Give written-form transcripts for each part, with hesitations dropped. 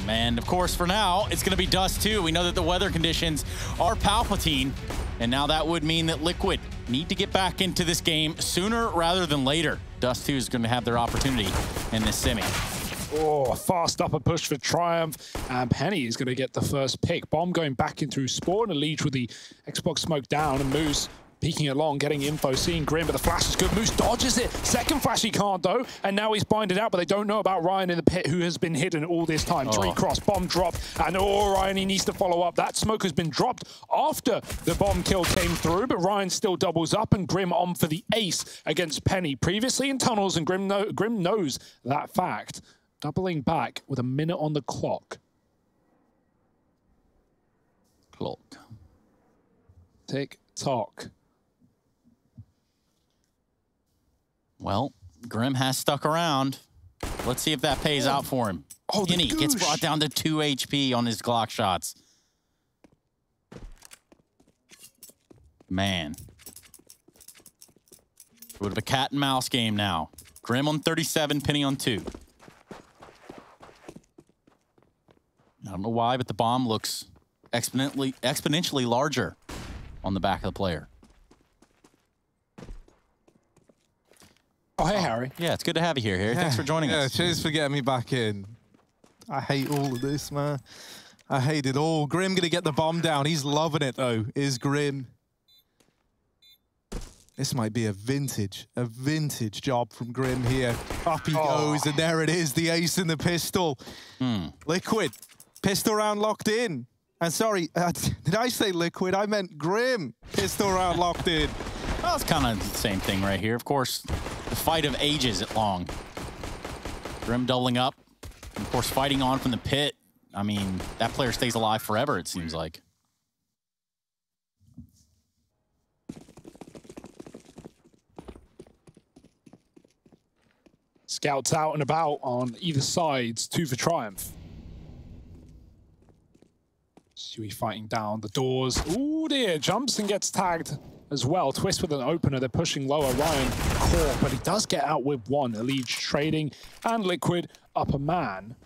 And of course, for now, it's going to be Dust2. We know that the weather conditions are Palpatine, and now that would mean that Liquid need to get back into this game sooner rather than later. Dust2 is going to have their opportunity in this semi. Oh, a fast upper push for Triumph, and Penny is going to get the first pick. Bomb going back in through Spawn, and Leech with the Xbox smoke down, and Moose peeking along, getting info, seeing Grim, but the flash is good. Moose dodges it. Second flash he can't, though, and now he's blinded out, but they don't know about Ryan in the pit, who has been hidden all this time. Tree cross, bomb drop, and Ryan, he needs to follow up. That smoke has been dropped after the bomb kill came through, but Ryan still doubles up, and Grim on for the ace against Penny. Previously in tunnels, and Grim knows that fact. Doubling back with a minute on the clock. Tick tock. Well, Grim has stuck around. Let's see if that pays out for him. Oh, Penny gets brought down to 2 HP on his Glock shots. Man. Bit of a cat and mouse game now. Grim on 37, Penny on 2. I don't know why, but the bomb looks exponentially larger on the back of the player. Oh, hey, Harry. Yeah, it's good to have you here, Harry. Thanks for joining us. Cheers for getting me back in. I hate all of this, man. I hate it all. Grim gonna get the bomb down. He's loving it, though, is Grim. This might be a vintage job from Grim here. Up he goes, and there it is, the ace in the pistol. Liquid, pistol round locked in. And sorry, did I say Liquid? I meant Grim, pistol round locked in. Well, it's kind of the same thing right here. Of course, the fight of ages at long. Grim doubling up. Of course, fighting on from the pit. I mean, that player stays alive forever, it seems like. Scouts out and about on either sides, 2 for Triumph. Stewie fighting down the doors. Ooh dear, jumps and gets tagged as well. Twist with an opener, they're pushing lower. Ryan caught, but he does get out with 1. Elite trading, and Liquid up a man.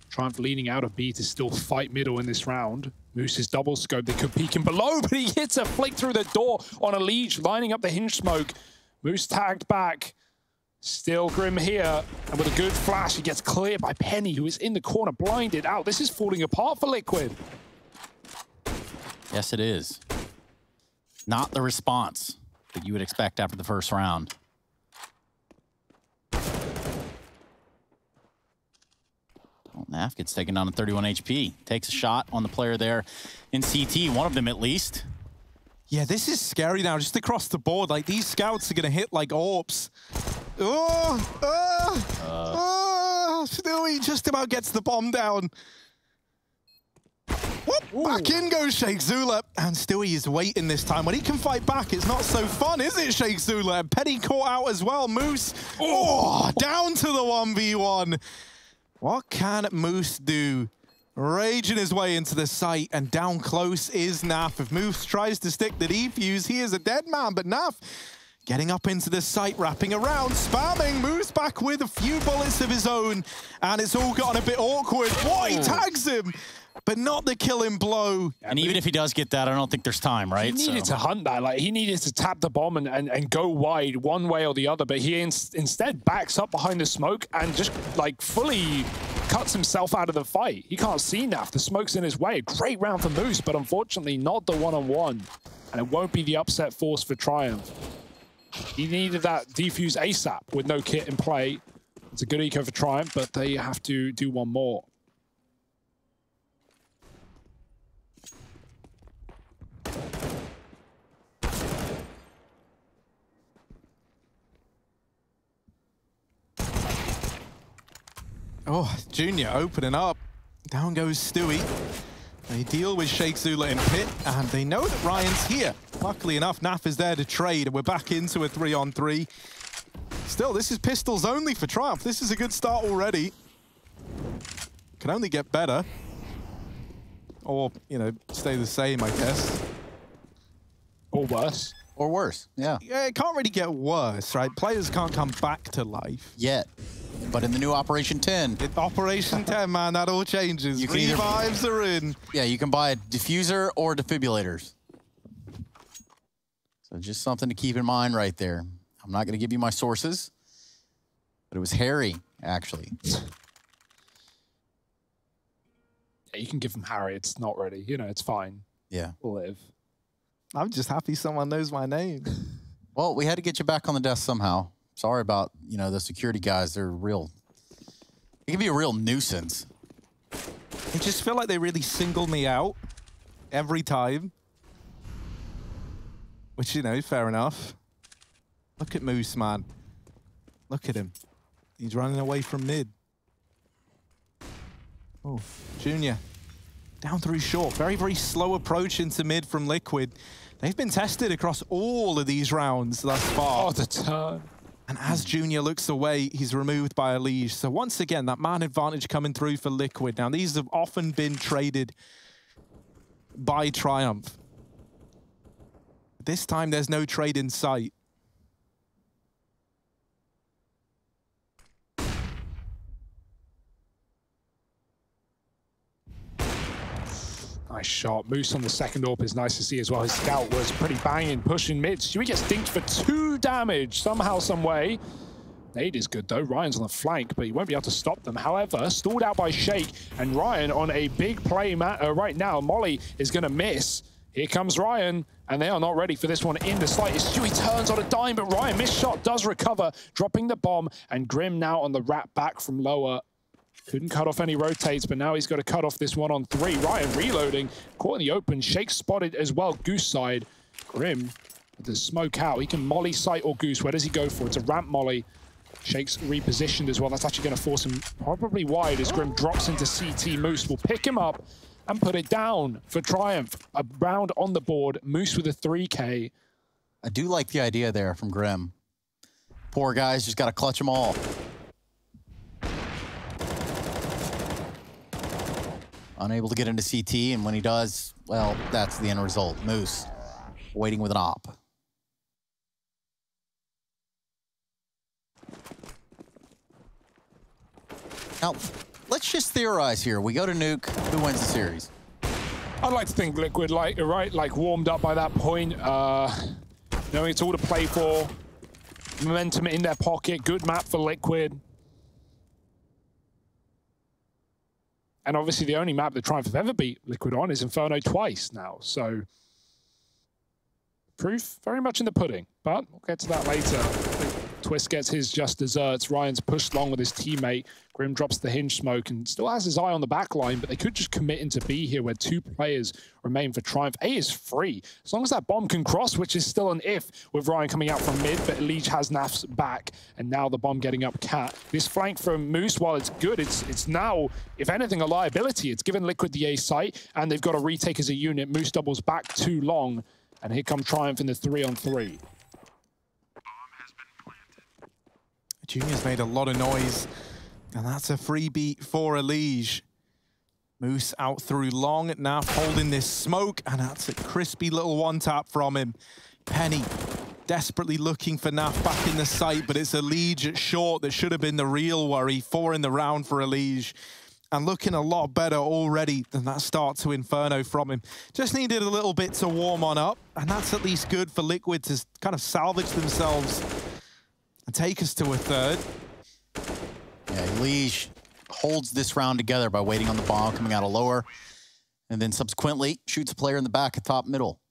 Triumph leaning out of B to still fight middle in this round. Moose is double scope. They could peek him below, but he hits a flick through the door on a Leech, lining up the hinge smoke. Moose tagged back. Still Grim here, and with a good flash, he gets cleared by Penny, who is in the corner, blinded out. This is falling apart for Liquid. Yes, it is. Not the response that you would expect after the first round. Well, Naf gets taken down to 31 HP. Takes a shot on the player there in CT, one of them at least. Yeah, this is scary now, just across the board. Like, these scouts are gonna hit like orbs. Stewie just about gets the bomb down. Whoop, back in goes Sheikh Zula. And Stewie is waiting this time. When he can fight back, it's not so fun, is it, Sheikh Zula? And Penny caught out as well. Moose, down to the 1v1. What can Moose do? Raging his way into the site, and down close is Naf. If Moose tries to stick the defuse, he is a dead man, but Naf getting up into the site, wrapping around, spamming, Moose back with a few bullets of his own, and it's all gotten a bit awkward. He tags him, but not the killing blow. And even if he does get that, I don't think there's time, right? He needed to hunt that. Like, he needed to tap the bomb and go wide one way or the other, but he instead backs up behind the smoke and just, like, fully cuts himself out of the fight. He can't see Naf. The smoke's in his way. Great round for Moose, but unfortunately not the one-on-one. And it won't be the upset force for Triumph. He needed that defuse ASAP with no kit in play. It's a good eco for Triumph, but they have to do one more. Oh, Junior opening up. Down goes Stewie. They deal with Sheikh Zula in pit, and they know that Ryan's here. Luckily enough, Naf is there to trade, and we're back into a 3-on-3. Still, this is pistols only for Triumph. This is a good start already. Can only get better. Or, you know, stay the same, I guess. Or worse. Or worse, yeah. Yeah, it can't really get worse, right? Players can't come back to life. Yet. But in the new Operation 10. Operation 10, man, that all changes. Revives are in. Yeah, you can buy a diffuser or defibrillators. So just something to keep in mind right there. I'm not going to give you my sources, but it was Harry, actually. Yeah, you can give them Harry. It's not ready. You know, it's fine. Yeah. We'll live. I'm just happy someone knows my name. Well, we had to get you back on the desk somehow. Sorry about, you know, the security guys. They're real. It can be a real nuisance. I just feel like they really single me out every time. Which, you know, fair enough. Look at Moose, man. Look at him. He's running away from mid. Oh, Junior. Down through short. Very, very slow approach into mid from Liquid. They've been tested across all of these rounds thus far. Oh, the turn. And as Junior looks away, he's removed by Elige. So once again, that man advantage coming through for Liquid. Now, these have often been traded by Triumph. This time, there's no trade in sight. Nice shot. Moose on the second AWP is nice to see as well. His scout was pretty banging, pushing mid. Stewie gets dinked for 2 damage somehow, some way. Nade is good though. Ryan's on the flank, but he won't be able to stop them. However, stalled out by Shake, and Ryan on a big play right now. Molly is going to miss. Here comes Ryan, and they are not ready for this one in the slightest. Stewie turns on a dime, but Ryan, missed shot, does recover, dropping the bomb, and Grim now on the wrap back from lower. Couldn't cut off any rotates, but now he's got to cut off this 1-on-3. Ryan reloading, caught in the open. Shake spotted as well, Goose side. Grim with the smoke out. He can molly sight or Goose. Where does he go for? It's a ramp molly. Shake's repositioned as well. That's actually going to force him probably wide as Grim drops into CT. Moose will pick him up and put it down for Triumph. A round on the board. Moose with a 3K. I do like the idea there from Grim. Poor guys, just got to clutch them all. Unable to get into CT, and when he does, well, that's the end result. Moose waiting with an op. Now, let's just theorize here. We go to nuke. Who wins the series? I'd like to think Liquid, like warmed up by that point. Knowing it's all to play for. Momentum in their pocket. Good map for Liquid. And obviously the only map that Triumph have ever beat Liquid on is Inferno twice now. So proof very much in the pudding, but we'll get to that later. Twist gets his just desserts. Ryan's pushed long with his teammate. Grim drops the hinge smoke and still has his eye on the back line, but they could just commit into B here where 2 players remain for Triumph. A is free. As long as that bomb can cross, which is still an if with Ryan coming out from mid, but Elige has Naf's back, and now the bomb getting up Cat. This flank from Moose, while it's good, it's now, if anything, a liability. It's given Liquid the A site, and they've got to retake as a unit. Moose doubles back too long, and here come Triumph in the 3-on-3. Junior's made a lot of noise, and that's a free beat for Elige. Moose out through long, Naf holding this smoke, and that's a crispy little one-tap from him. Penny desperately looking for Naf back in the site, but it's Elige at short that should have been the real worry. 4 in the round for Elige, and looking a lot better already than that start to Inferno from him. Just needed a little bit to warm on up, and that's at least good for Liquid to kind of salvage themselves and take us to a 3rd. Yeah, Elige holds this round together by waiting on the bomb coming out of lower, and then subsequently shoots a player in the back at top middle.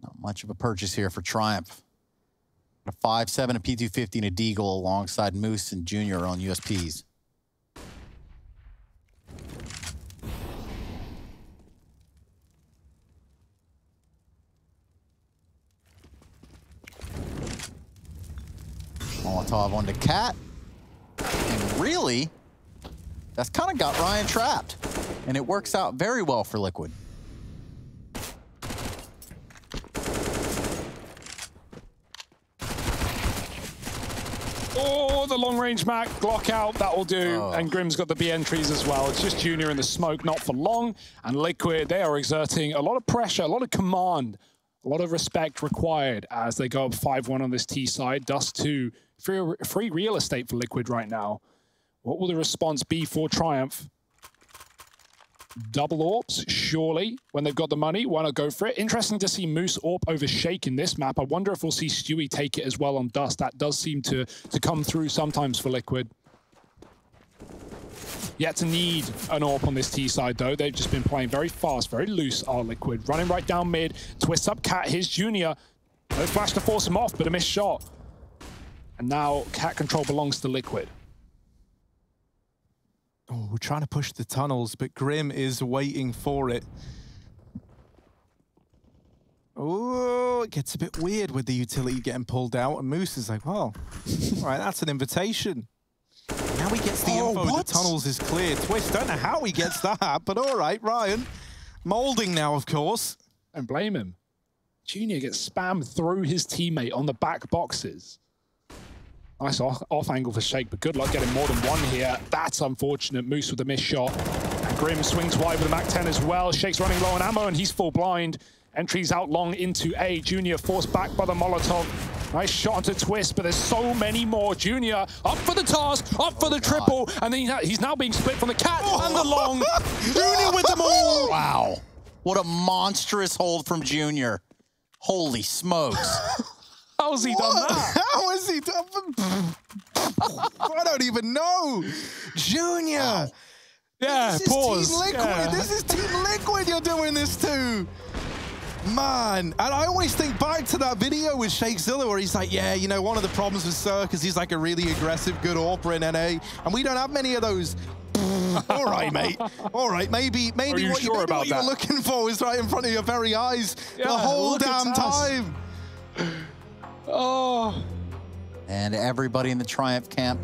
Not much of a purchase here for Triumph. A 5-7, a P250, and a Deagle alongside Moose and Junior on USPs. Molotov onto Cat. And really, that's kind of got Ryan trapped. And it works out very well for Liquid. Oh, the long-range Mac, Glock out, that'll do. Oh. And Grim's got the B entries as well. It's just Junior in the smoke, not for long. And Liquid, they are exerting a lot of pressure, a lot of command, a lot of respect required as they go up 5-1 on this T side. Dust2, free real estate for Liquid right now. What will the response be for Triumph? Double AWPs, surely, when they've got the money. Why not go for it? Interesting to see Moose AWP over Shake in this map. I wonder if we'll see Stewie take it as well on Dust. That does seem to come through sometimes for Liquid. Yet to need an AWP on this T side, though. They've just been playing very fast, very loose, are Liquid. Running right down mid, twists up Cat, here's Junior. No flash to force him off, but a missed shot. And now Cat control belongs to Liquid. Oh, we're trying to push the tunnels, but Grim is waiting for it. Oh, it gets a bit weird with the utility getting pulled out, and Moose is like, well, all right, that's an invitation. Now he gets the info, the tunnels is clear. Twist, don't know how he gets that, but all right, Ryan. Molding now, of course. Don't blame him. Junior gets spammed through his teammate on the back boxes. Nice off angle for Shake, but good luck getting more than one here. That's unfortunate. Moose with a missed shot. And Grim swings wide with a MAC-10 as well. Shake's running low on ammo, and he's full blind. Entries out long into A. Junior forced back by the Molotov. Nice shot onto Twist, but there's so many more. Junior up for the task, up for the triple, and then he's now being split from the Cat and the long. Junior with them all! Wow. What a monstrous hold from Junior. Holy smokes. How's he done that? How has he done I don't even know. Junior. Wow. Yeah, this pause. Is Team Liquid. Yeah. This is Team Liquid you're doing this to. Man, and I always think back to that video with Shakezilla where he's like, yeah, you know, one of the problems with Cirque is he's like a really aggressive, good AWPer in NA, and we don't have many of those. All right, mate. All right, maybe what you were looking for was right in front of your very eyes the whole damn time. Oh. And everybody in the Triumph camp,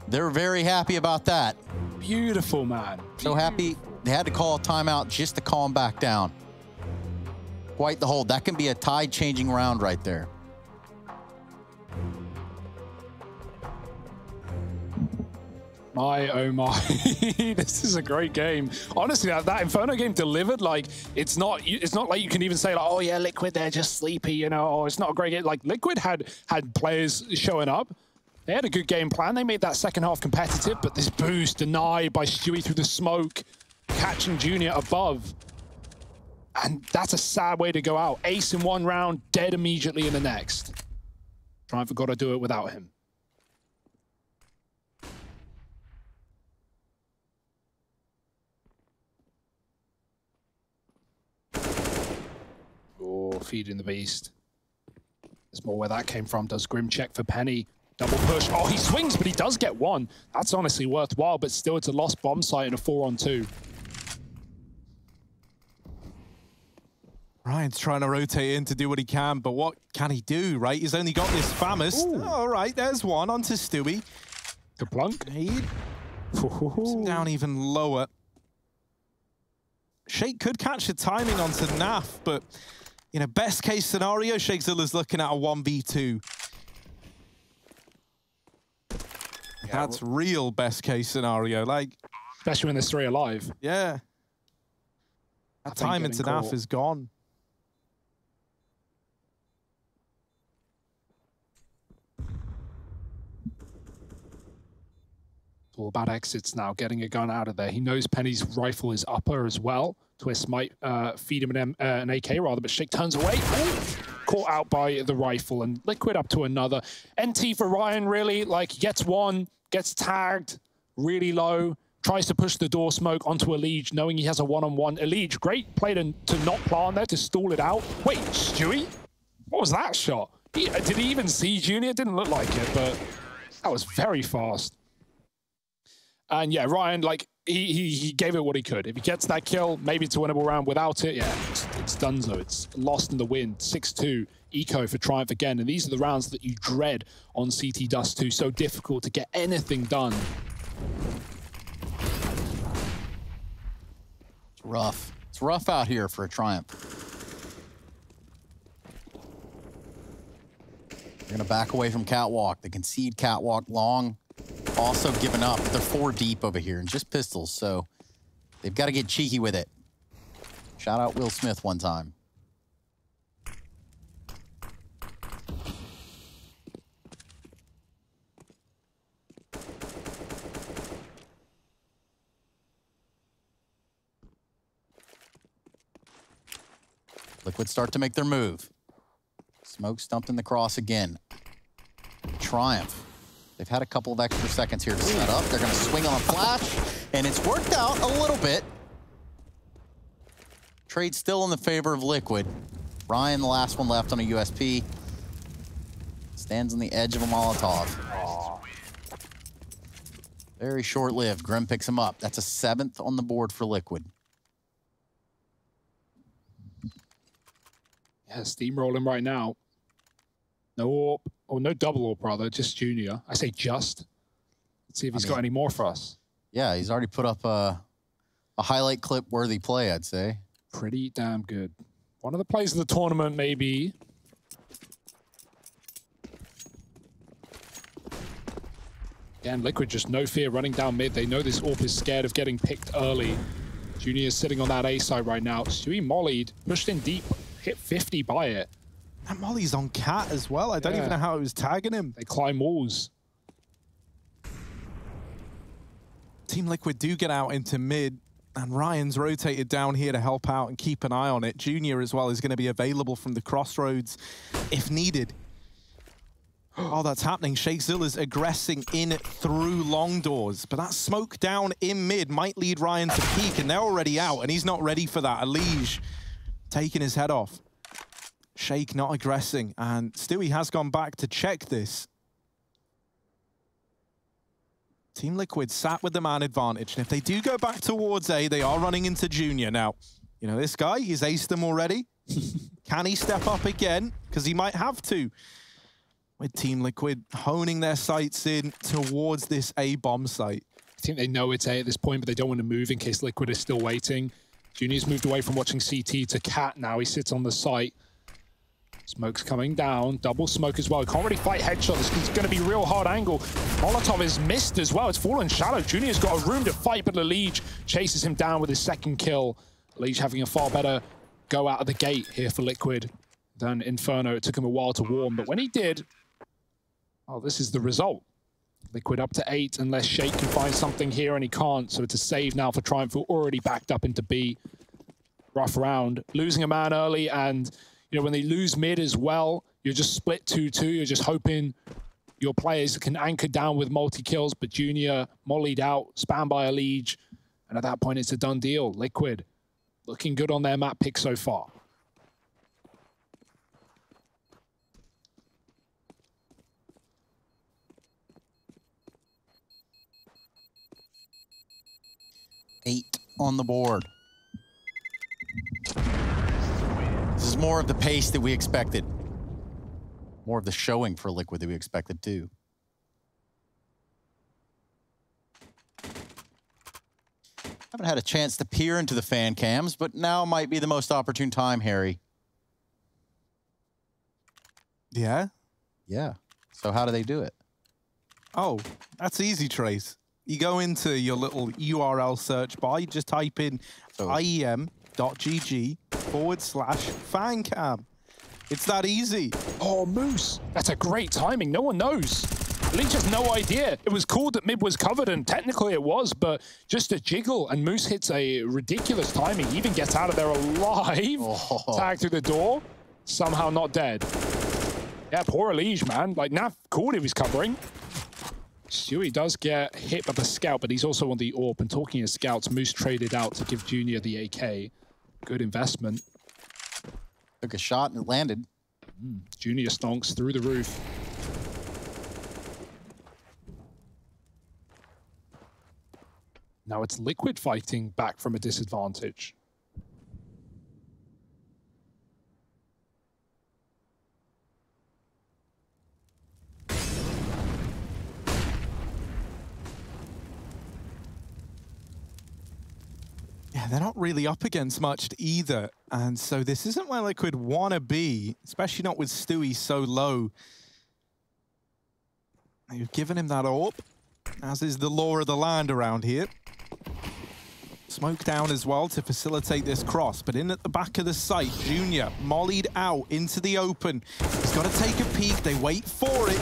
they're very happy about that. Beautiful, man. So happy they had to call a timeout just to calm back down. Quite the hold. That can be a tide-changing round right there. My, oh my. This is a great game. Honestly, that Inferno game delivered. Like, it's not like you can even say, like, oh yeah, Liquid, they're just sleepy, you know, or it's not a great game. Like, Liquid had players showing up. They had a good game plan. They made that second half competitive, but this boost denied by Stewie through the smoke, catching Junior above. And that's a sad way to go out. Ace in one round, dead immediately in the next. Triumph have got to do it without him. Oh, feeding the beast. There's more where that came from. Does Grim check for Penny. Double push. Oh, he swings, but he does get one. That's honestly worthwhile, but still it's a lost bomb site and a 4-on-2. Ryan's trying to rotate in to do what he can, but what can he do, right? He's only got this famous. All right, there's one onto Stewie. The plunk. Down even lower. Shake could catch the timing onto Naf, but, you know, best case scenario, Shakezilla's looking at a 1v2. That's real best case scenario, like. Especially when there's 3 alive. Yeah. That time into Naf is gone. It's all about exits now, getting a gun out of there. He knows Penny's rifle is upper as well. Twist might feed him an AK rather, but Shake turns away. Ooh. Caught out by the rifle, and Liquid up to another. NT for Ryan, really, like, gets one, gets tagged really low, tries to push the door smoke onto Elige, knowing he has a one-on-one. Elige, great play to not plant there, to stall it out. Wait, Stewie? What was that shot? Did he even see Junior? Didn't look like it, but that was very fast. And yeah, Ryan, like, he gave it what he could. If he gets that kill, maybe it's a winnable round. Without it, yeah, it's done so. It's lost in the wind. 6-2 eco for Triumph again. And these are the rounds that you dread on CT Dust2. So difficult to get anything done. It's rough. It's rough out here for a Triumph. They're gonna back away from Catwalk. They concede Catwalk long. Also given up. They're 4 deep over here and just pistols, so they've got to get cheeky with it. Shout out Will Smith one time. Liquid start to make their move. Smoke stumped in the cross again. Triumph. They've had a couple of extra seconds here to set up. They're going to swing on a flash, and it's worked out a little bit. Trade still in the favor of Liquid. Ryan, the last one left on a USP, stands on the edge of a Molotov. Aww. Very short-lived. Grim picks him up. That's a 7th on the board for Liquid. Yeah, steamrolling right now. No AWP, or no double AWP rather, just Junior. I say just. Let's see if he's got any more for us. Yeah, he's already put up a highlight clip worthy play, I'd say. Pretty damn good. One of the plays of the tournament, maybe. Again, Liquid just no fear running down mid. They know this AWP is scared of getting picked early. Junior is sitting on that A side right now. Stewie mollied, pushed in deep, hit 50 by it. That molly's on Cat as well. I don't even know how it was tagging him. They climb walls. Team Liquid do get out into mid, and Ryan's rotated down here to help out and keep an eye on it. Junior as well is going to be available from the crossroads if needed. Oh, that's happening. Shakezula's aggressing in through long doors, but that smoke down in mid might lead Ryan to peek, and they're already out, and he's not ready for that. Elige taking his head off. Shake not aggressing, and Stewie has gone back to check this. Team Liquid sat with the man advantage, and if they do go back towards A, they are running into Junior. Now, you know, this guy, he's aced them already. Can he step up again? Because he might have to. With Team Liquid honing their sights in towards this A bomb site. I think they know it's A at this point, but they don't want to move in case Liquid is still waiting. Junior's moved away from watching CT to Cat now. He sits on the site. Smoke's coming down. Double smoke as well. He can't really fight headshot. This is going to be real hard angle. Molotov is missed as well. It's fallen shallow. Junior's got a room to fight, but Elige chases him down with his 2nd kill. Elige having a far better go out of the gate here for Liquid than Inferno. It took him a while to warm, but when he did, oh, this is the result. Liquid up to 8 unless Shake can find something here, and he can't. So it's a save now for Triumph, who already backed up into B. Rough round. Losing a man early, and you know, when they lose mid as well, you're just split 2-2. You're just hoping your players can anchor down with multi-kills, but Junior mollied out, spammed by Elige, and at that point, it's a done deal. Liquid looking good on their map pick so far. Eight on the board. This is more of the pace that we expected. More of the showing for Liquid that we expected too. Haven't had a chance to peer into the fan cams, but now might be the most opportune time, Harry. Yeah? Yeah. So how do they do it? Oh, that's easy, Trace. You go into your little URL search bar, you just type in IEM.gg/fancam. It's that easy. Oh, Moose. That's a great timing. No one knows. Leech has no idea. It was cool that mid was covered, and technically it was, but just a jiggle, and Moose hits a ridiculous timing. He even gets out of there alive. Oh. Tag through the door. Somehow not dead. Yeah, poor Elige, man. Like, Nav called he was covering. Stewie does get hit by the scout, but he's also on the AWP. And talking of scouts, Moose traded out to give Junior the AK. Good investment. Took a shot and it landed. Junior stonks through the roof. Now it's Liquid fighting back from a disadvantage. Yeah, they're not really up against much either. And so this isn't where Liquid want to be, especially not with Stewie so low. You've given him that AWP, as is the law of the land around here. Smoke down as well to facilitate this cross, but in at the back of the site, Junior mollied out into the open. He's got to take a peek. They wait for it.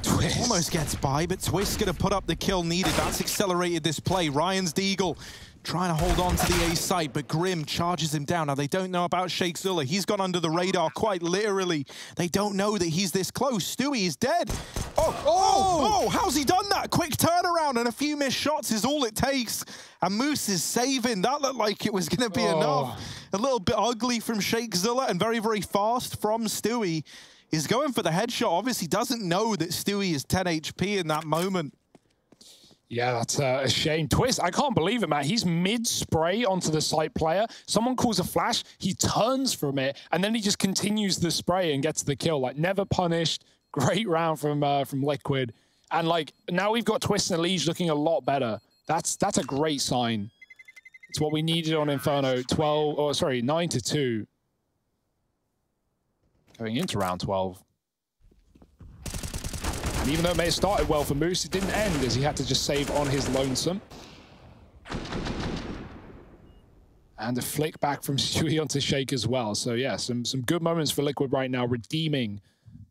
Twist almost gets by, but Twist's going to put up the kill needed. That's accelerated this play. Ryan's Deagle trying to hold on to the A site, but Grim charges him down. Now, they don't know about Sheikh Zula. He's gone under the radar, quite literally. They don't know that he's this close. Stewie is dead. Oh, how's he done that? Quick turnaround and a few missed shots is all it takes. And Moose is saving. That looked like it was going to be enough. A little bit ugly from Sheikh Zula and very, very fast from Stewie. He's going for the headshot. Obviously doesn't know that Stewie is 10 HP in that moment. Yeah, that's a shame. Twist, I can't believe it, man. He's mid-spray onto the site player. Someone calls a flash, he turns from it, and then he just continues the spray and gets the kill. Like, never punished. Great round from Liquid. And, like, now we've got Twist and Liege looking a lot better. That's a great sign. It's what we needed on Inferno. 9-2. Going into round 12. And even though it may have started well for Moose, it didn't end as he had to just save on his lonesome. And a flick back from Stewie onto Sheikh as well. So yeah, some good moments for Liquid right now, redeeming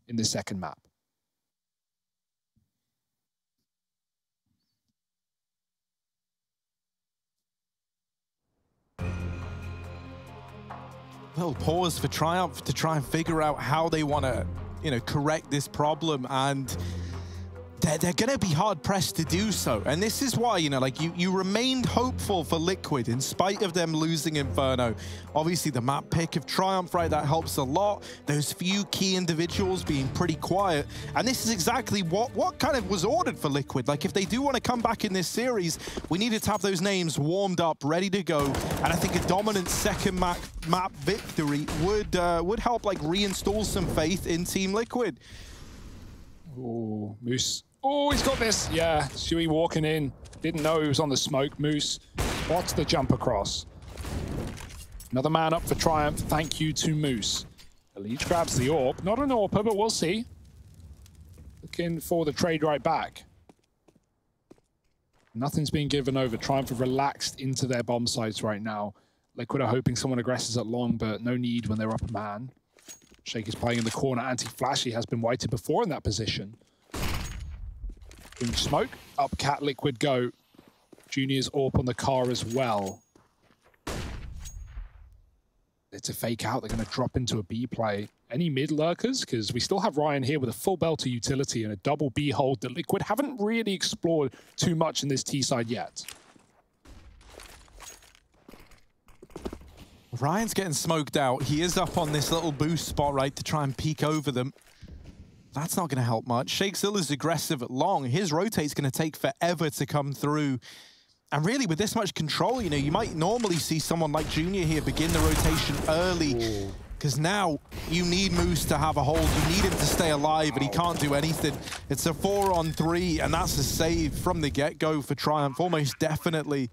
in the second map. Little pause for Triumph to try and figure out how they want to, correct this problem, and they're going to be hard-pressed to do so. And this is why, you remained hopeful for Liquid in spite of them losing Inferno. Obviously, the map pick of Triumph, right, that helps a lot. Those few key individuals being pretty quiet. And this is exactly what kind of was ordered for Liquid. Like, if they do want to come back in this series, we needed to have those names warmed up, ready to go. And I think a dominant second map victory would help, like, reinstall some faith in Team Liquid. Oh, Moose. Oh, he's got this. Yeah, Stewie walking in. Didn't know he was on the smoke. Moose spots the jump across. Another man up for Triumph. Thank you to Moose. Elite grabs the AWP. Not an AWPer, but we'll see. Looking for the trade right back. Nothing's being given over. Triumph have relaxed into their bomb sites right now. Liquid are hoping someone aggresses at long, but no need when they're up a man. Sheikh is playing in the corner. Anti-flash. He has been whited before in that position. Smoke. Up Cat, Liquid go. Junior's AWP on the car as well. It's a fake out. They're going to drop into a B play. Any mid lurkers? Because we still have Ryan here with a full belt of utility and a double B hold that Liquid haven't really explored too much in this T side yet. Ryan's getting smoked out. He is up on this little boost spot, right, to try and peek over them. That's not going to help much. Sheikh Zilla's aggressive at long. His rotate's going to take forever to come through. And really, with this much control, you might normally see someone like Junior here begin the rotation early. Because now you need Moose to have a hold. You need him to stay alive, and he can't do anything. It's a 4-on-3, and that's a save from the get-go for Triumph, almost definitely.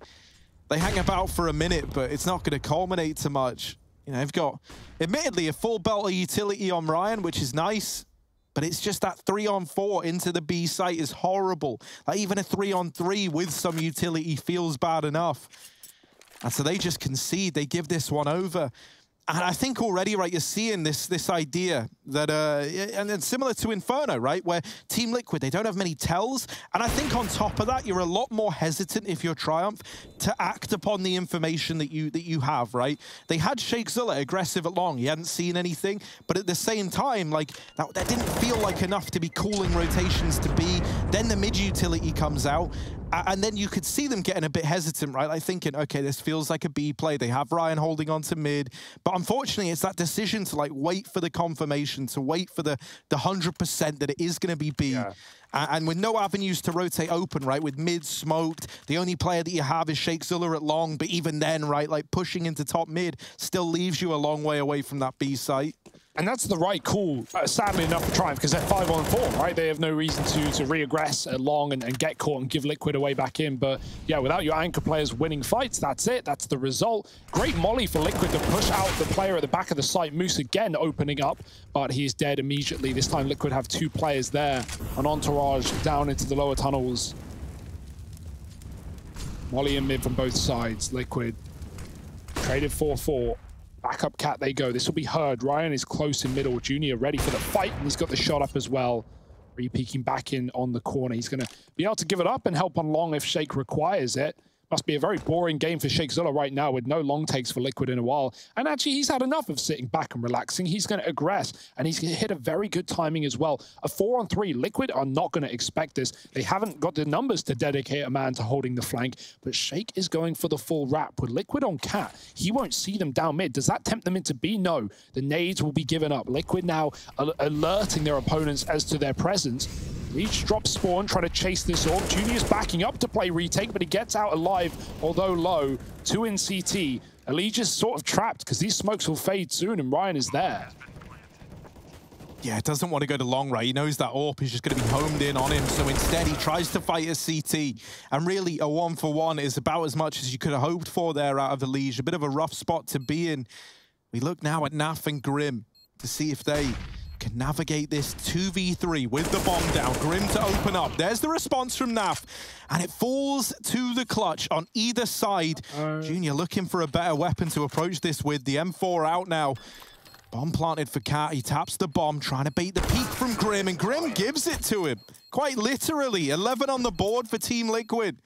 They hang about for a minute, but it's not going to culminate to much. They've got, admittedly, a full belt of utility on Ryan, which is nice. But it's just that 3-on-4 into the B site is horrible. Like, even a 3-on-3 with some utility feels bad enough. And so they just concede. They give this one over. And I think already, right, you're seeing this idea that, and then similar to Inferno, right, where Team Liquid, they don't have many tells. And I think on top of that, you're a lot more hesitant if you're Triumph to act upon the information that you have, right? They had Sheikh Zilla aggressive at long. He hadn't seen anything. But at the same time, like, that didn't feel like enough to be calling rotations to be. Then the mid-utility comes out. And then you could see them getting a bit hesitant, right? Like thinking, okay, this feels like a B play. They have Ryan holding on to mid. But unfortunately, it's that decision to like wait for the confirmation, to wait for the 100% that it is going to be B. Yeah. And with no avenues to rotate open, right? With mid smoked, the only player that you have is Sheikh Zilla at long. But even then, right, like pushing into top mid still leaves you a long way away from that B site. And that's the right call, sadly enough, for Triumph, because they're 5-on-4, right? They have no reason to re-aggress long and get caught and give Liquid away back in. But yeah, without your anchor players winning fights, that's it. That's the result. Great molly for Liquid to push out the player at the back of the site. Moose again opening up, but he's dead immediately. This time Liquid have 2 players there. An entourage down into the lower tunnels. Molly and mid from both sides. Liquid traded 4-4. Back up cat they go. This will be heard. Ryan is close in middle. Junior ready for the fight, and he's got the shot up as well. Re-peeking back in on the corner. He's going to be able to give it up and help on long if Shake requires it. Must be a very boring game for Shake Zilla right now with no long takes for Liquid in a while. And actually, he's had enough of sitting back and relaxing. He's going to aggress, and he's going to hit a very good timing as well. A 4-on-3. Liquid are not going to expect this. They haven't got the numbers to dedicate a man to holding the flank, but Shake is going for the full wrap. With Liquid on cat, he won't see them down mid. Does that tempt them into B? No. The nades will be given up. Liquid now alerting their opponents as to their presence. Leech drops spawn, trying to chase this orb. Junior's backing up to play retake, but he gets out alive, although low. 2 in CT. Allegius is sort of trapped because these smokes will fade soon, and Ryan is there. Yeah, doesn't want to go to long, right? He knows that AWP is just going to be homed in on him, so instead he tries to fight a CT. And really, a 1-for-1 is about as much as you could have hoped for there out of Allegius. A bit of a rough spot to be in. We look now at Naf and Grim to see if they can navigate this 2v3 with the bomb down. Grim to open up. There's the response from Naf, and it falls to the clutch on either side. Junior looking for a better weapon to approach this with. The M4 out now. Bomb planted for Cat. He taps the bomb, trying to bait the peek from Grim, and Grim gives it to him. Quite literally, 11 on the board for Team Liquid.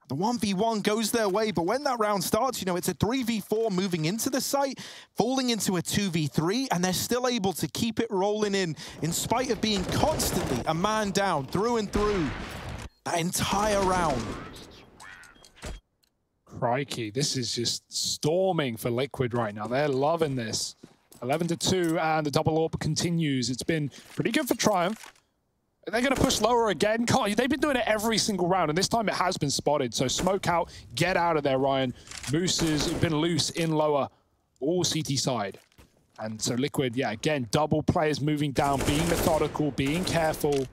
The 1v1 goes their way, but when that round starts, you know, it's a 3v4 moving into the site, falling into a 2v3, and they're still able to keep it rolling in spite of being constantly a man down through and through that entire round. Crikey, this is just storming for Liquid right now. They're loving this. 11-2, and the double AWP continues. It's been pretty good for Triumph. They're going to push lower again. They've been doing it every single round, and this time it has been spotted. So smoke out, get out of there, Ryan. Moose has been loose in lower, all CT side. And so Liquid, yeah, again, double players moving down, being methodical, being careful.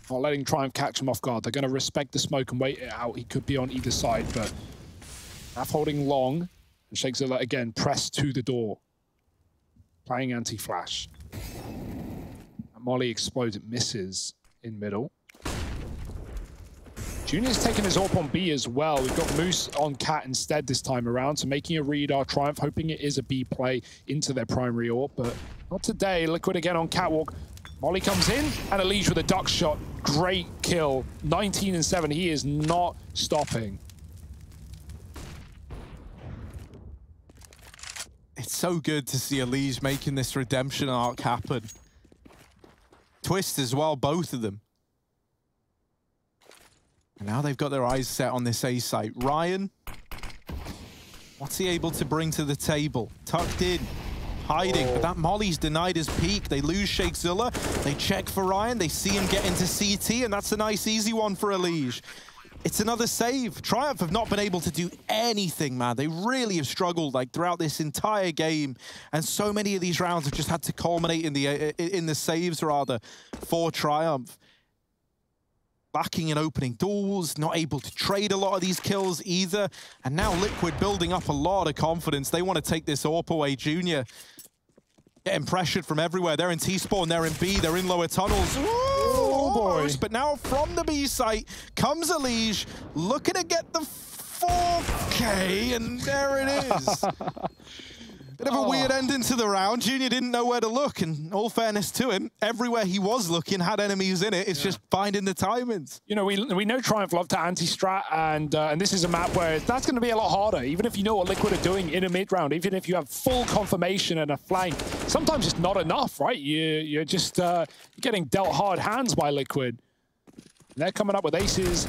Not letting Triumph catch him off guard. They're going to respect the smoke and wait it out. He could be on either side, but Naf holding long. And Shake Zilla, again, pressed to the door. Playing anti-flash. Molly explodes, it misses in middle. Junior's taking his AWP on B as well. We've got Moose on Cat instead this time around, so making a read our Triumph, hoping it is a B play into their primary AWP, but not today. Liquid again on Catwalk. Molly comes in, and Allegius with a duck shot. Great kill. 19-7. He is not stopping. It's so good to see Allegius making this redemption arc happen. Twist as well, both of them. And now they've got their eyes set on this A site. Ryan, what's he able to bring to the table? Tucked in, hiding, but that Molly's denied his peek. They lose Shake Zilla. They check for Ryan. They see him get into CT, and that's a nice, easy one for Allegius. It's another save. Triumph have not been able to do anything, man. They really have struggled like throughout this entire game, and so many of these rounds have just had to culminate in the saves rather for Triumph. Lacking in opening doors, not able to trade a lot of these kills either, and now Liquid building up a lot of confidence. They want to take this AWP away. Junior getting pressured from everywhere. They're in T-spawn, they're in B, they're in lower tunnels. Oh boy. But now from the B site comes Allegius, looking to get the 4K, and there it is. Bit of a weird ending to the round. Junior didn't know where to look, and all fairness to him, everywhere he was looking had enemies in it. It's just finding the timings. You know, we know Triumph love to anti-strat, and this is a map where that's going to be a lot harder. Even if you know what Liquid are doing in a mid-round, even if you have full confirmation and a flank, sometimes it's not enough, right? You're just getting dealt hard hands by Liquid. And they're coming up with aces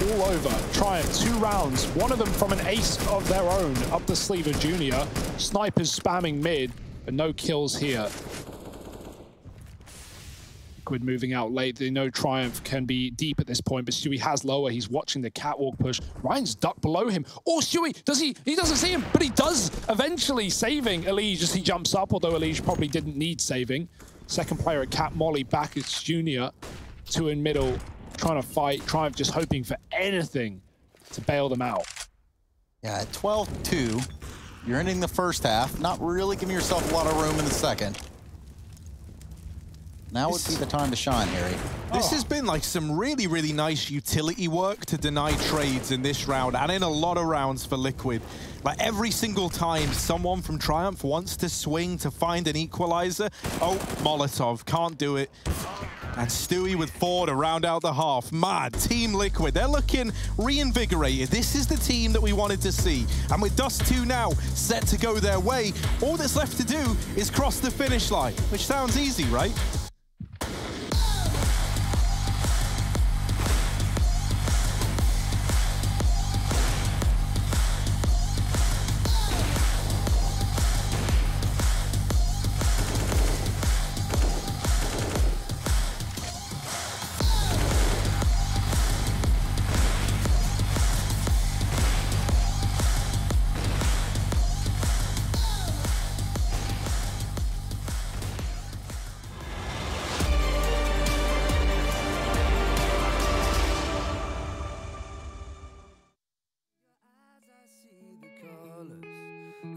all over. Triumph, 2 rounds, one of them from an ace of their own up the sleeve of Junior. Snipers spamming mid, but no kills here. Liquid moving out late. They know Triumph can be deep at this point, but Stewie has lower. He's watching the catwalk push. Ryan's ducked below him. Oh, Stewie, he doesn't see him, but he does eventually, saving Elige as he jumps up, although Elige probably didn't need saving. Second player at Cat Molly back as Junior. Two in middle, trying to fight. Triumph just hoping for anything to bail them out. Yeah, at 12-2, you're ending the first half, not really giving yourself a lot of room in the second. Now would be the time to shine, Harry. This has been like some really, really nice utility work to deny trades in this round and in a lot of rounds for Liquid. Like every single time someone from Triumph wants to swing to find an equalizer, oh, Molotov, can't do it. And Stewie with 4 to round out the half. Mad, Team Liquid, they're looking reinvigorated. This is the team that we wanted to see. And with Dust2 now set to go their way, all that's left to do is cross the finish line, which sounds easy, right?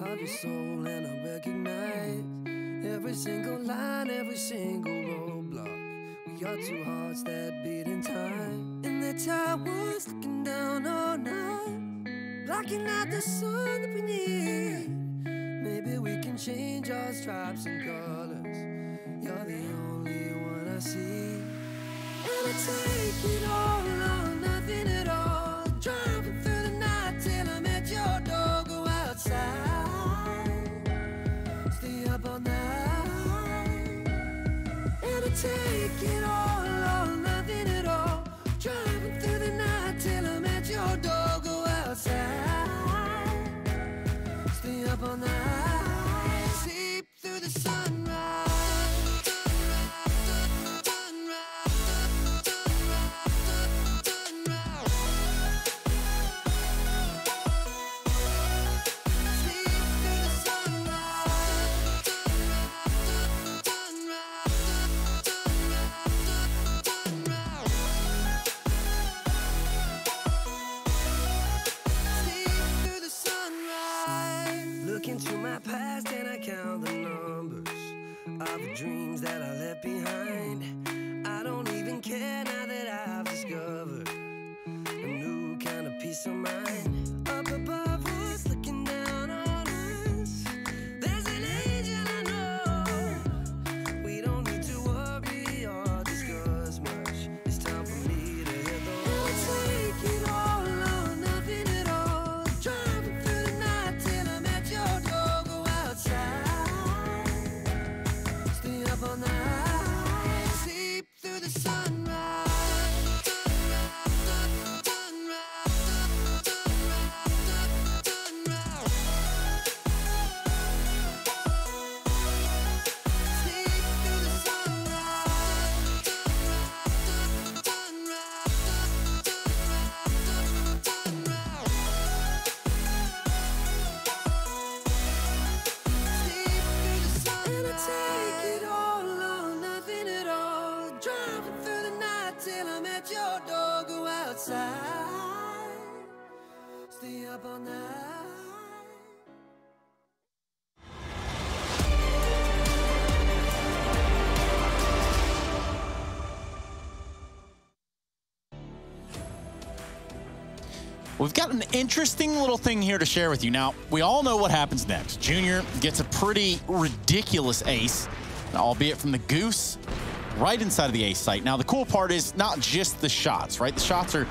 Of your soul, and I recognize every single line, every single roadblock. We are two hearts that beat in time, and the tide was looking down all night, blocking out the sun that we need. Maybe we can change our stripes and colors. You're the only one I see, and I take it all or nothing at all. Driving through the night till I'm at your door. Go outside. Up all night, and I take it all or nothing at all. Driving through the night till I'm at your door. Go outside, stay up all night, sleep through the sunrise. Into my past and I count the numbers of the dreams that I left behind. I don't even care now that I've discovered a new kind of peace of mind. Up above us, looking down on us, there's an angel I know. We don't need to worry or discuss much. It's time for me to hit the road. I'll take it all or nothing at all. Driving through the night till I'm at your door. Go outside, stay up all night, sleep through the sunrise. Stay up all night. We've got an interesting little thing here to share with you. Now, we all know what happens next. Junior gets a pretty ridiculous ace, albeit from the Goose, right inside of the ace site. Now, the cool part is not just the shots, right? The shots are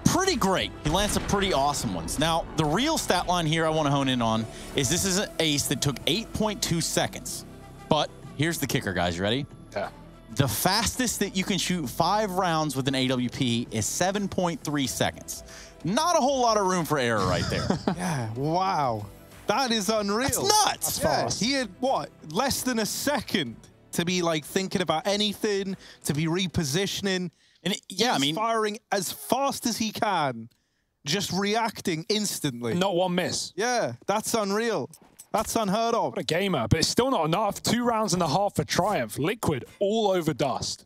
pretty great. He lands some pretty awesome ones. Now, the real stat line here I want to hone in on is this is an ace that took 8.2 seconds. But here's the kicker, guys. You ready? Yeah. The fastest that you can shoot 5 rounds with an AWP is 7.3 seconds. Not a whole lot of room for error right there. Yeah, wow. That is unreal. That's nuts. That's fast. He had, what, less than a second to be like thinking about anything, to be repositioning. And yeah, I mean, firing as fast as he can, just reacting instantly. Not one miss. Yeah, that's unreal. That's unheard of. What a gamer, but it's still not enough. 2.5 rounds for Triumph. Liquid all over Dust.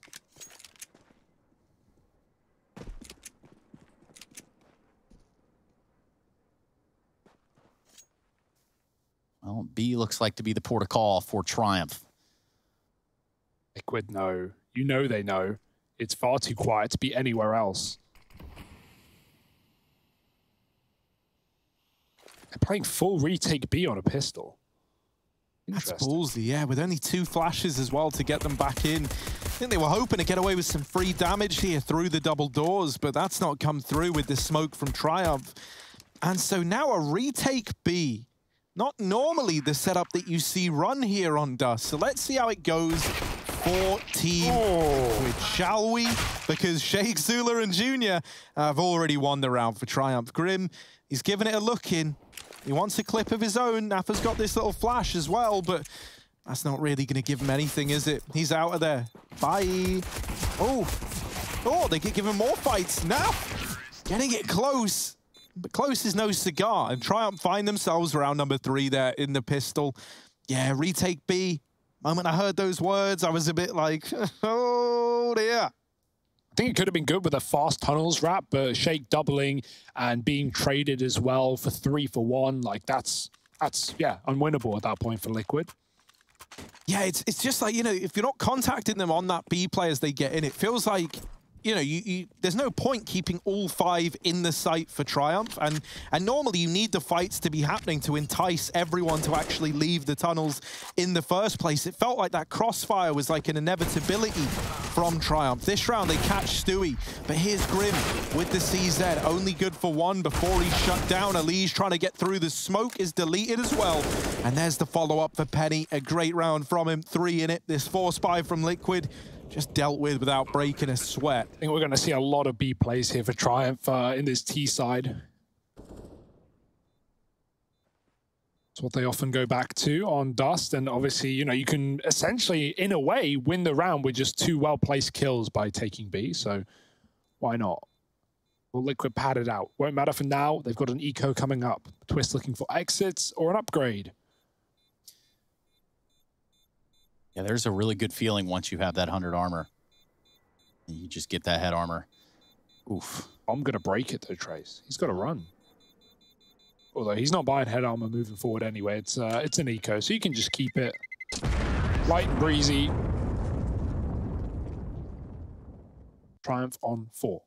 Well, B looks like to be the port of call for Triumph. Liquid know. You know they know. It's far too quiet to be anywhere else. They're playing full retake B on a pistol. That's ballsy, yeah, with only 2 flashes as well to get them back in. I think they were hoping to get away with some free damage here through the double doors, but that's not come through with the smoke from Triumph. And so now a retake B. Not normally the setup that you see run here on Dust. So let's see how it goes for Team Liquid, shall we? Because Sheikh Zula and Junior have already won the round for Triumph. Grim, he's giving it a look in. He wants a clip of his own. Nafa's got this little flash as well, but that's not really going to give him anything, is it? He's out of there. Bye. Oh, they could give him more fights. Naf getting it close. But close is no cigar, and Triumph find themselves round number 3 there in the pistol. Yeah, retake B. Moment I heard those words, I was a bit like, oh dear. I think it could have been good with a fast tunnels wrap, but Sheikh doubling and being traded as well for 3 for 1, like that's yeah, unwinnable at that point for Liquid. Yeah, it's just like, you know, if you're not contacting them on that B play as they get in, it feels like, you know, there's no point keeping all 5 in the site for Triumph, and normally you need the fights to be happening to entice everyone to actually leave the tunnels in the first place. It felt like that crossfire was like an inevitability from Triumph. This round they catch Stewie, but here's Grim with the CZ, only good for 1 before he's shut down. Alige trying to get through, the smoke is deleted as well, and there's the follow-up for Penny. A great round from him, 3 in it. This 4-spy from Liquid, just dealt with without breaking a sweat. I think we're going to see a lot of B plays here for Triumph in this T side. It's what they often go back to on Dust, and obviously, you know, you can essentially, in a way, win the round with just 2 well-placed kills by taking B, so why not? Well, Liquid pad it out. Won't matter for now. They've got an eco coming up. Twist looking for exits or an upgrade. Yeah, there's a really good feeling once you have that 100 armor. And you just get that head armor. Oof. I'm going to break it though, Trace. He's got to run. Although he's not buying head armor moving forward anyway. It's an eco, so you can just keep it light and breezy. Triumph on 4.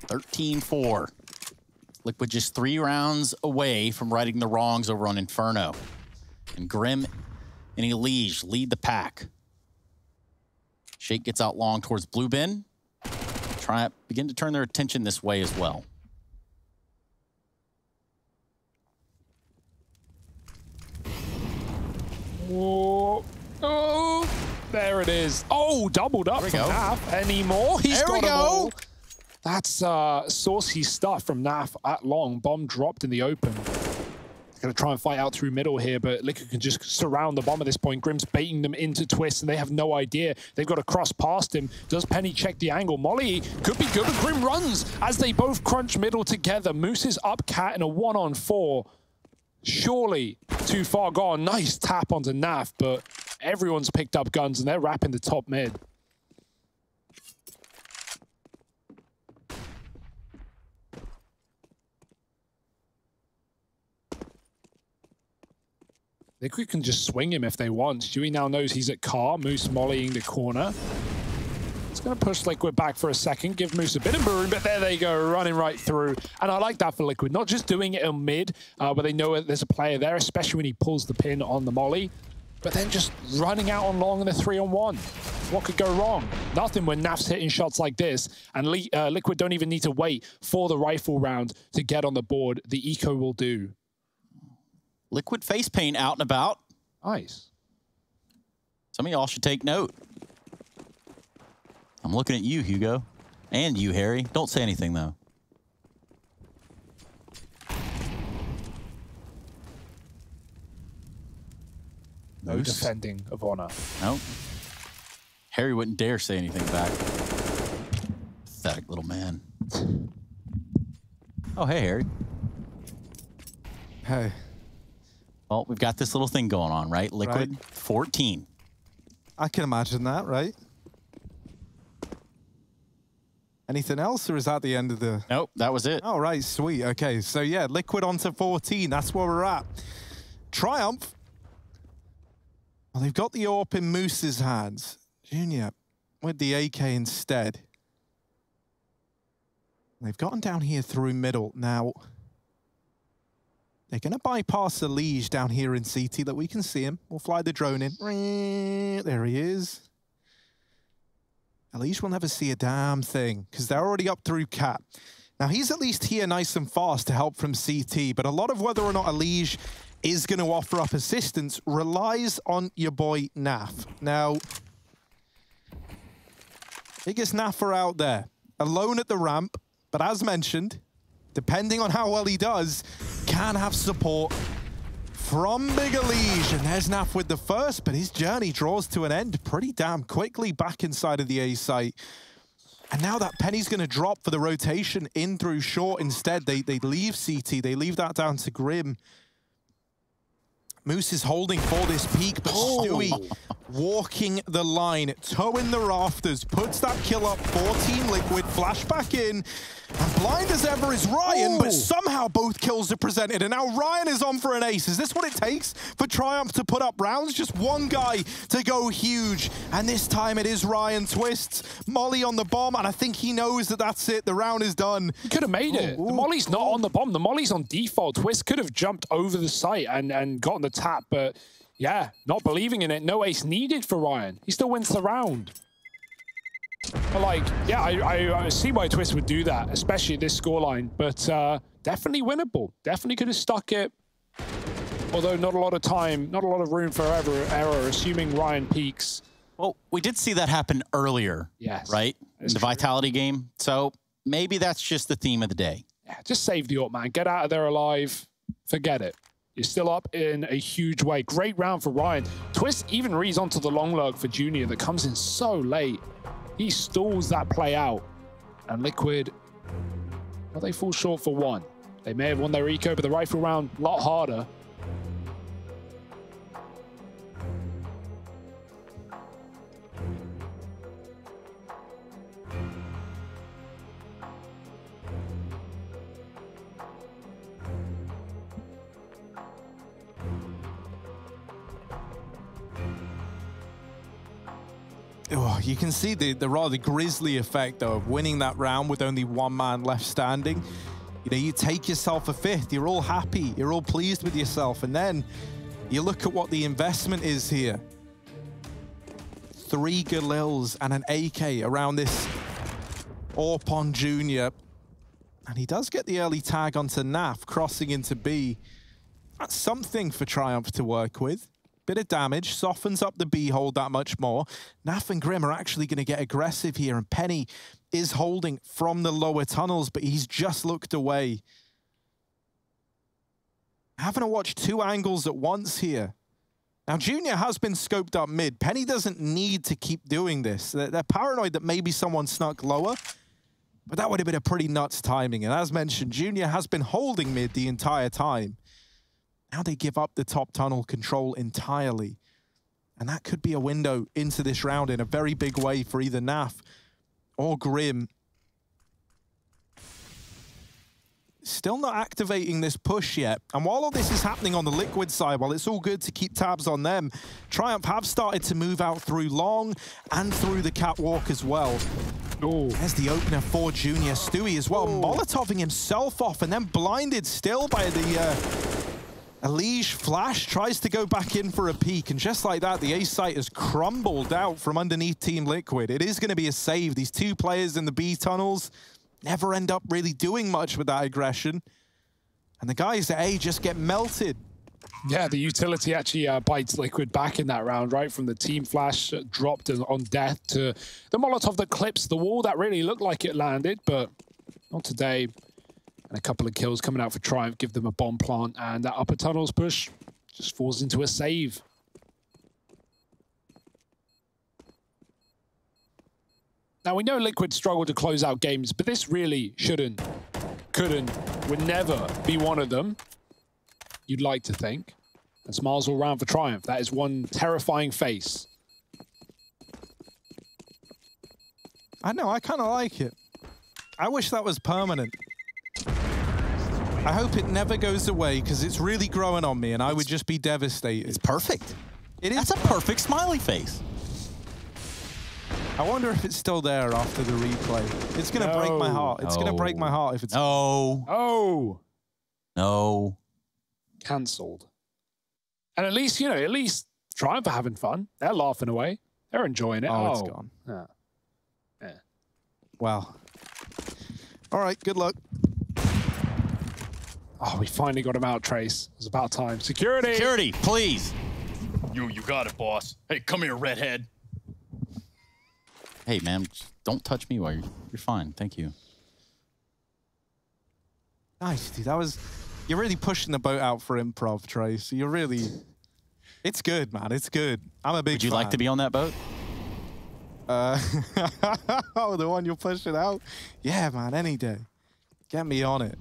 $13-4. Liquid just 3 rounds away from righting the wrongs over on Inferno. And Grim and Elige lead the pack. Sheikh gets out long towards Blue Bin. Triumph begin to turn their attention this way as well. Whoa. Oh, there it is. Oh, doubled up from Naf. Any more? He's got them all. That's saucy stuff from Naf at long. Bomb dropped in the open. Going to try and fight out through middle here, but Liquid can just surround the bomb at this point. Grim's baiting them into twists, and they have no idea. They've got to cross past him. Does Penny check the angle? Molly could be good, but Grim runs as they both crunch middle together. Moose is up cat in a 1-on-4. Surely too far gone. Nice tap onto Naf, but everyone's picked up guns, and they're wrapping the top mid. Liquid can just swing him if they want. Stewie now knows he's at car. Moose mollying the corner. It's going to push Liquid back for a second, give Moose a bit of boom, but there they go, running right through. And I like that for Liquid, not just doing it in mid, where they know there's a player there, especially when he pulls the pin on the molly, but then just running out on long in a 3-on-1. What could go wrong? Nothing when Naf's hitting shots like this, and Liquid don't even need to wait for the rifle round to get on the board. The eco will do. Liquid face paint out and about. Nice. Some of y'all should take note. I'm looking at you, Hugo. And you, Harry. Don't say anything, though. No defending of honor. Nope. Harry wouldn't dare say anything back. Pathetic little man. Oh, hey, Harry. Hey. Well, we've got this little thing going on, right? Liquid, right. 14. I can imagine that, right? Anything else, or is that the end of the... Nope, that was it. Oh, right, sweet. Okay, so yeah, Liquid onto 14. That's where we're at. Triumph. Well, they've got the AWP in Moose's hands. Junior with the AK instead. They've gotten down here through middle. Now, they're going to bypass the Liege down here in CT. That we can see him. We'll fly the drone in. There he is. Liege will never see a damn thing because they're already up through Cat. Now, he's at least here nice and fast to help from CT, but a lot of whether or not Liege is going to offer up assistance relies on your boy Naf. Now, biggest Naffer out there, alone at the ramp, but as mentioned, depending on how well he does, can have support from Bigger Liege. And there's Naf with the first, but his journey draws to an end pretty damn quickly back inside of the A site. And now that Penny's going to drop for the rotation in through short instead. They leave CT, they leave that down to Grim. Moose is holding for this peak, but Stewie walking the line, towing the rafters, puts that kill up, 14 Liquid, flashback in, and blind as ever is Ryan, but somehow both kills are presented, and now Ryan is on for an ace. Is this what it takes for Triumph to put up rounds? Just one guy to go huge, and this time it is Ryan. Twists Molly on the bomb, and I think he knows that that's it. The round is done. He could have made it. The Molly's not on the bomb. The Molly's on default. Twist could have jumped over the site and gotten the tap, but yeah, not believing in it. No ace needed for Ryan. He still wins the round. But like, yeah, I see why Twist would do that, especially at this scoreline, but definitely winnable. Definitely could have stuck it. Although not a lot of time, not a lot of room for error, assuming Ryan peaks. Well, we did see that happen earlier, yes, right? In the Vitality game. So maybe that's just the theme of the day. Yeah, just save the AWP, man. Get out of there alive. Forget it. You're still up in a huge way. Great round for Ryan. Twist even reads onto the long lurk for Junior that comes in so late. He stalls that play out. And Liquid, well, they fall short for one. They may have won their eco, but the rifle round, a lot harder. Oh, you can see the rather grisly effect, though, of winning that round with only one man left standing. You know, you take yourself a fifth, you're all happy, you're all pleased with yourself, and then you look at what the investment is here. 3 Galils and an AK around this Orpon Junior. And he does get the early tag onto Naf, crossing into B. That's something for Triumph to work with. Bit of damage, softens up the B hold that much more. Naf and Grim are actually going to get aggressive here, and Penny is holding from the lower tunnels, but he's just looked away. Having to watch 2 angles at once here. Now, Junior has been scoped up mid. Penny doesn't need to keep doing this. They're paranoid that maybe someone snuck lower, but that would have been a pretty nuts timing. And as mentioned, Junior has been holding mid the entire time. Now they give up the top tunnel control entirely. And that could be a window into this round in a very big way for either Naf or Grim. Still not activating this push yet. And while all this is happening on the Liquid side, while it's all good to keep tabs on them, Triumph have started to move out through long and through the catwalk as well. Ooh. There's the opener for Junior. Stewie as well, molotoving himself off and then blinded still by the... Liege flash tries to go back in for a peek, and just like that, the A site has crumbled out from underneath Team Liquid. It is going to be a save. These 2 players in the B tunnels never end up really doing much with that aggression. And the guys at A just get melted. Yeah, the utility actually bites Liquid back in that round, right? From the team flash dropped on death to the Molotov that clips the wall. That really looked like it landed, but not today. And a couple of kills coming out for Triumph, give them a bomb plant, and that upper tunnels push just falls into a save. Now, we know Liquid struggled to close out games, but this really shouldn't, couldn't, would never be one of them. You'd like to think. And smiles all round for Triumph. That is one terrifying face. I know, I kind of like it. I wish that was permanent. I hope it never goes away because it's really growing on me and I would just be devastated. It's perfect. It is. That's a perfect smiley face. I wonder if it's still there after the replay. It's going to break my heart. It's going to break my heart if it's... No. Oh. No. Cancelled. And at least, you know, at least Triumph are having fun. They're laughing away. They're enjoying it. Oh, it's gone. Yeah. Yeah. Wow. All right, good luck. Oh, we finally got him out, Trace. It was about time. Security! Security, please. You got it, boss. Hey, come here, redhead. Hey, man, don't touch me while you're fine. Thank you. Nice, dude. That was... You're really pushing the boat out for improv, Trace. You're really... It's good, man. It's good. I'm a big fan. Would you like to be on that boat? Oh, the one you're pushing out? Yeah, man, any day. Get me on it.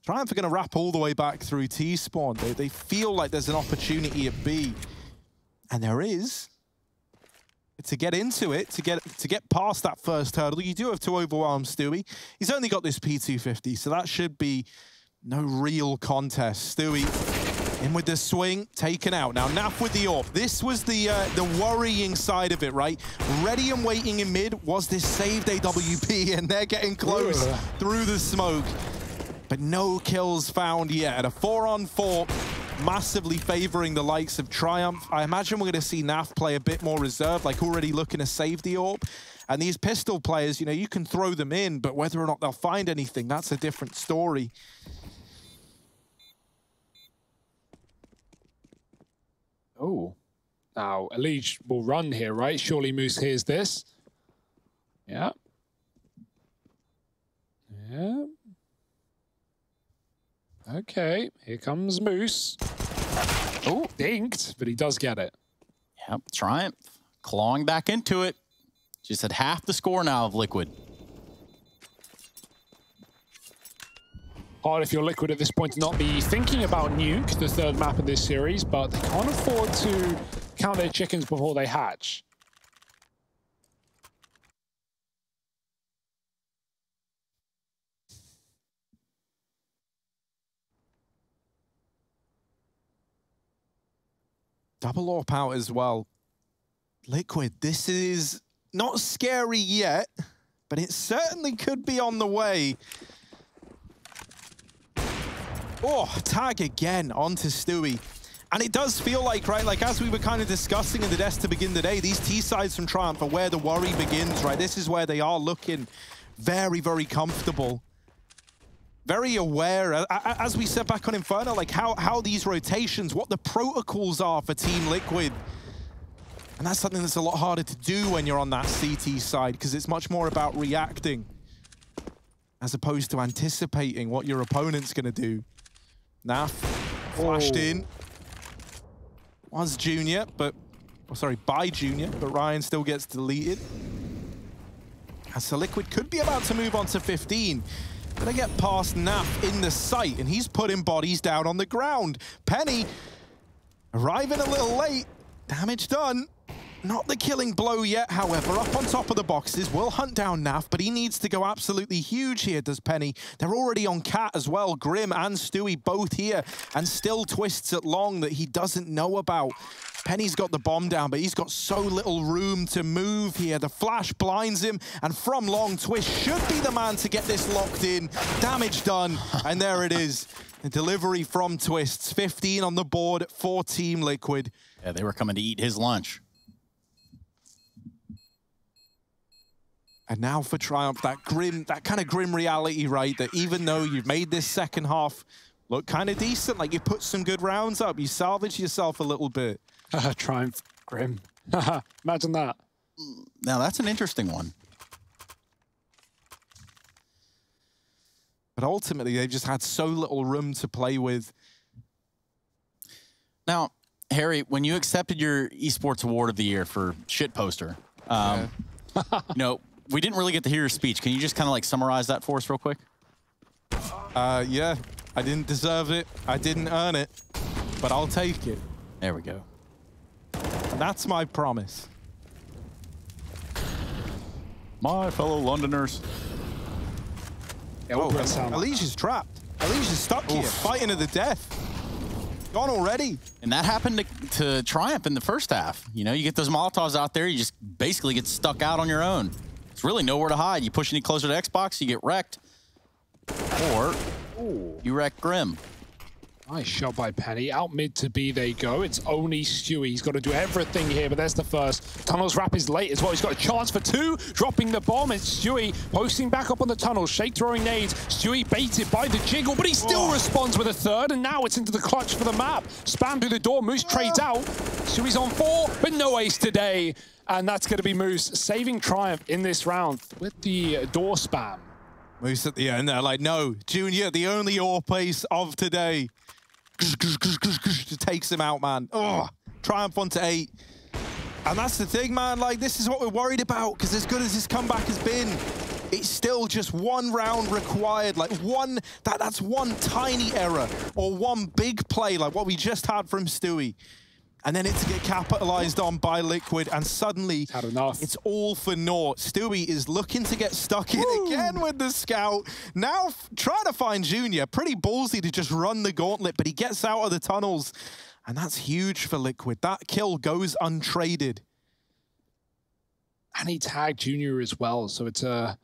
Triumph are going to wrap all the way back through T-spawn. They feel like there's an opportunity at B. And there is. To get into it, to get past that first hurdle, you do have to overwhelm Stewie. He's only got this P250, so that should be no real contest. Stewie in with the swing, taken out. Now, Naf with the AWP. This was the worrying side of it, right? Ready and waiting in mid was this saved AWP, and they're getting close through the smoke. But no kills found yet. A 4-on-4. Massively favoring the likes of Triumph. I imagine we're going to see Naf play a bit more reserved, like already looking to save the AWP. And these pistol players, you know, you can throw them in, but whether or not they'll find anything, that's a different story. Oh. Now, Elige will run here, right? Surely Moose hears this. Yeah. Yeah. Okay, here comes Moose. Oh, dinked, but he does get it. Yep, Triumph clawing back into it. Just at half the score now of Liquid. Hard if you're Liquid at this point to not be thinking about Nuke, the third map of this series, but they can't afford to count their chickens before they hatch. Double AWP out as well. Liquid, this is not scary yet, but it certainly could be on the way. Oh, tag again onto Stewie. And it does feel like, right, like as we were kind of discussing in the desk to begin the day, these T-sides from Triumph are where the worry begins, right? This is where they are looking very, very comfortable. Very aware, as we said back on Inferno, like how these rotations, what the protocols are for Team Liquid. And that's something that's a lot harder to do when you're on that CT side, because it's much more about reacting as opposed to anticipating what your opponent's going to do. Naf flashed in. Was Junior, but, oh, sorry, by Junior, but Ryan still gets deleted. And so Liquid could be about to move on to 15. Gonna get past Naf in the sight, and he's putting bodies down on the ground. Penny arriving a little late. Damage done. Not the killing blow yet, however. Up on top of the boxes, will hunt down Naf, but he needs to go absolutely huge here, does Penny. They're already on Cat as well. Grim and Stewie both here, and still twists at long that he doesn't know about. Penny's got the bomb down, but he's got so little room to move here. The flash blinds him, and from long, Twist should be the man to get this locked in. Damage done, and there it is. The delivery from Twists. 15 on the board for Team Liquid. Yeah, they were coming to eat his lunch. And now for Triumph, that kind of grim reality, right? That even though you've made this second half look kind of decent. Like, you put some good rounds up. You salvage yourself a little bit. Triumph, Grim. Imagine that. Now, that's an interesting one. But ultimately, they've just had so little room to play with. Now, Harry, when you accepted your esports award of the year for shit poster, you know, we didn't really get to hear your speech. Can you just kind of like summarize that for us real quick? Yeah, I didn't deserve it. I didn't earn it, but I'll take it. There we go. And that's my promise. My fellow Londoners. Yeah, what does that sound like? Alicia's trapped. Alicia's stuck here, fighting to the death. Gone already. And that happened to Triumph in the first half. You know, you get those Molotovs out there, you just basically get stuck out on your own. It's really nowhere to hide. You push any closer to Xbox, you get wrecked. Or you wreck Grim. Nice shot by Penny. Out mid to B they go. It's only Stewie. He's got to do everything here, but there's the first. Tunnels wrap is late as well. He's got a chance for two. Dropping the bomb. It's Stewie posting back up on the tunnel. Shake throwing nades. Stewie baited by the jiggle, but he still responds with a third, and now it's into the clutch for the map. Spam through the door. Moose trades out. Stewie's on 4, but no ace today. And that's going to be Moose saving Triumph in this round with the door spam. Moose at the end, they're like, no, Junior, the only ore pace of today. Just takes him out, man. Oh, Triumph on to 8. And that's the thing, man. Like, this is what we're worried about, because as good as this comeback has been, it's still just one round required. Like, that's one tiny error or one big play, like what we just had from Stewie. And then it's to get capitalized on by Liquid, and suddenly it's all for naught. Stewie is looking to get stuck in again with the scout. Now trying to find Junior. Pretty ballsy to just run the gauntlet, but he gets out of the tunnels. And that's huge for Liquid. That kill goes untraded. And he tagged Junior as well, so it's a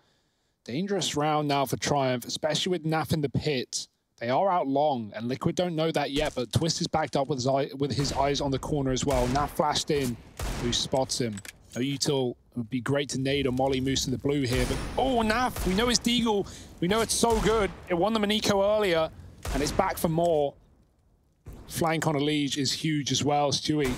dangerous round now for Triumph, especially with Naf in the pit. They are out long, and Liquid don't know that yet, but Twist is backed up with his eyes on the corner as well. Naf flashed in. Moose spots him. No util. It would be great to nade or molly Moose to the blue here, but oh, Naf, we know it's Deagle. We know it's so good. It won the Maniko earlier, and it's back for more. Flank on Elige is huge as well. Stewie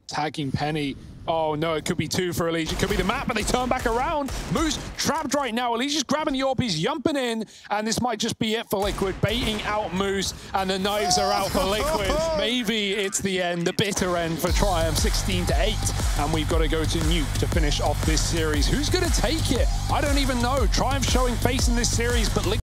tagging Penny. Oh no, it could be 2 for Elige. It could be the map, but they turn back around. Moose trapped right now. Elige is grabbing the AWP, he's jumping in, and this might just be it for Liquid. Baiting out Moose, and the knives are out for Liquid. Maybe it's the end, the bitter end for Triumph, 16-8. And we've got to go to Nuke to finish off this series. Who's going to take it? I don't even know. Triumph showing face in this series, but Liquid